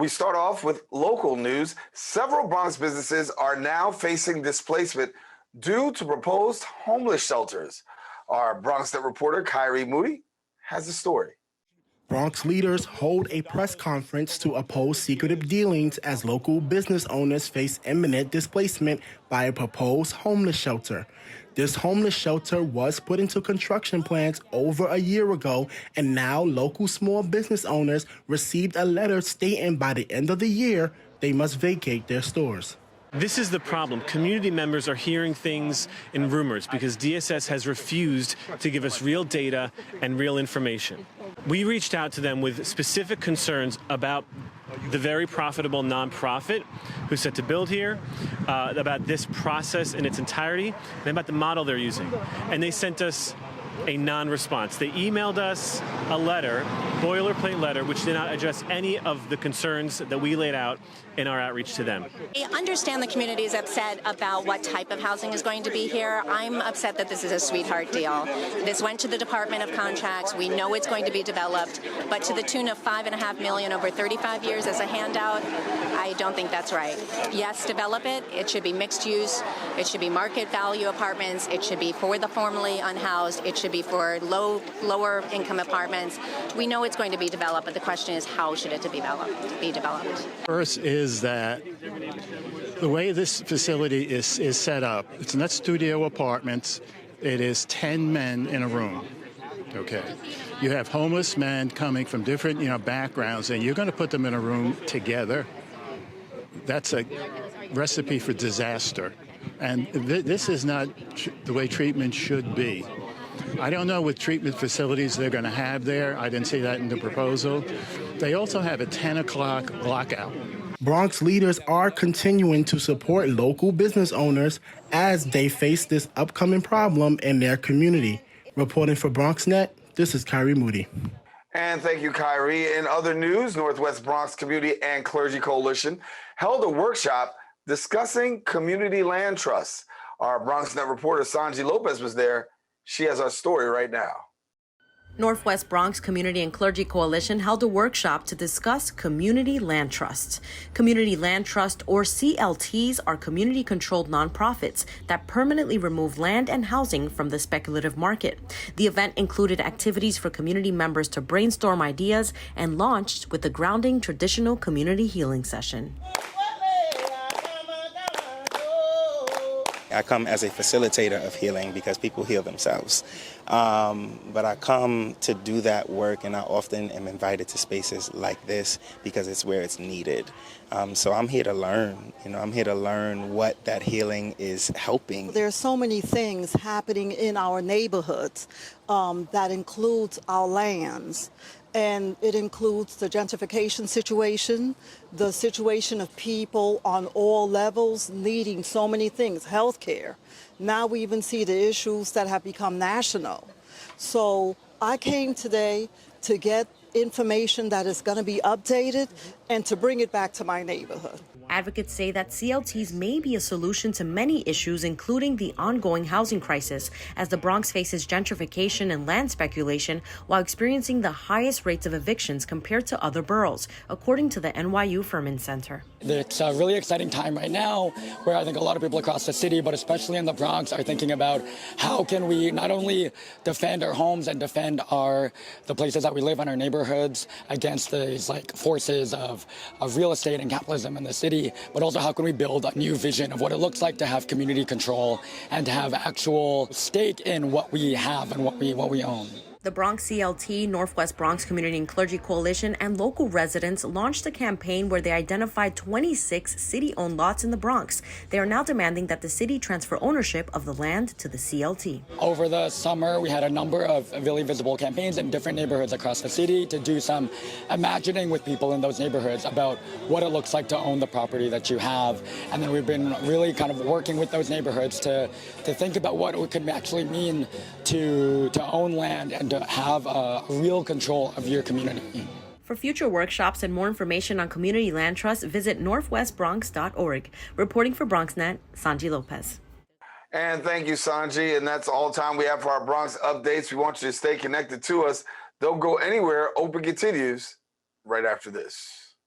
We start off with local news. Several Bronx businesses are now facing displacement due to proposed homeless shelters. Our BronxNet reporter, Kyrie Moody, has the story. Bronx leaders hold a press conference to oppose secretive dealings as local business owners face imminent displacement by a proposed homeless shelter. This homeless shelter was put into construction plans over a year ago, and now local small business owners received a letter stating by the end of the year they must vacate their stores. This is the problem. Community members are hearing things in rumors because DSS has refused to give us real data and real information. We reached out to them with specific concerns about the very profitable nonprofit who's set to build here, about this process in its entirety, and about the model they're using. And they sent us a non-response. They emailed us a letter, boilerplate letter, which did not address any of the concerns that we laid out in our outreach to them. I understand the community is upset about what type of housing is going to be here. I'm upset that this is a sweetheart deal. This went to the Department of Contracts. We know it's going to be developed, but to the tune of $5.5 million over 35 years as a handout, I don't think that's right. Yes, develop it. It should be mixed use. It should be market value apartments. It should be for the formerly unhoused. It should be for lower income apartments. We know it's going to be developed, but the question is, how should it be developed? First is that the way this facility is set up, it's not studio apartments. It is 10 men in a room. Okay. You have homeless men coming from different, backgrounds, and you're going to put them in a room together. That's a recipe for disaster. And this is not the way treatment should be. I don't know what treatment facilities they're going to have there. I didn't see that in the proposal. They also have a 10 o'clock lockout. Bronx leaders are continuing to support local business owners as they face this upcoming problem in their community. Reporting for BronxNet, this is Kyrie Moody. And thank you, Kyrie. In other news, Northwest Bronx Community and Clergy Coalition held a workshop discussing community land trusts. Our BronxNet reporter, Sanji Lopez, was there. She has our story right now. Northwest Bronx Community and Clergy Coalition held a workshop to discuss community land trusts. Community land trusts, or CLTs, are community-controlled nonprofits that permanently remove land and housing from the speculative market. The event included activities for community members to brainstorm ideas and launched with a grounding traditional community healing session. I come as a facilitator of healing because people heal themselves. But I come to do that work, and I often am invited to spaces like this because it's where it's needed. So I'm here to learn. I'm here to learn what that healing is helping. There's so many things happening in our neighborhoods that includes our lands. And it includes the gentrification situation, the situation of people on all levels needing so many things, healthcare. Now we even see the issues that have become national. So I came today to get information that is going to be updated and to bring it back to my neighborhood. Advocates say that CLTs may be a solution to many issues, including the ongoing housing crisis, as the Bronx faces gentrification and land speculation while experiencing the highest rates of evictions compared to other boroughs, according to the NYU Furman Center. It's a really exciting time right now where I think a lot of people across the city, but especially in the Bronx, are thinking about how can we not only defend our homes and defend the places that we live in, our neighborhoods, against these forces of real estate and capitalism in the city, but also how can we build a new vision of what it looks like to have community control and to have actual stake in what we have and what we own. The Bronx CLT, Northwest Bronx Community and Clergy Coalition, and local residents launched a campaign where they identified 26 city-owned lots in the Bronx. They are now demanding that the city transfer ownership of the land to the CLT. Over the summer, we had a number of really visible campaigns in different neighborhoods across the city to do some imagining with people in those neighborhoods about what it looks like to own the property that you have. And then we've been really kind of working with those neighborhoods to think about what it could actually mean to own land and to have real control of your community. For future workshops and more information on community land trusts, visit northwestbronx.org. Reporting for BronxNet, Sanji Lopez. And thank you, Sanji. And that's all the time we have for our Bronx updates. We want you to stay connected to us. Don't go anywhere. Open continues right after this.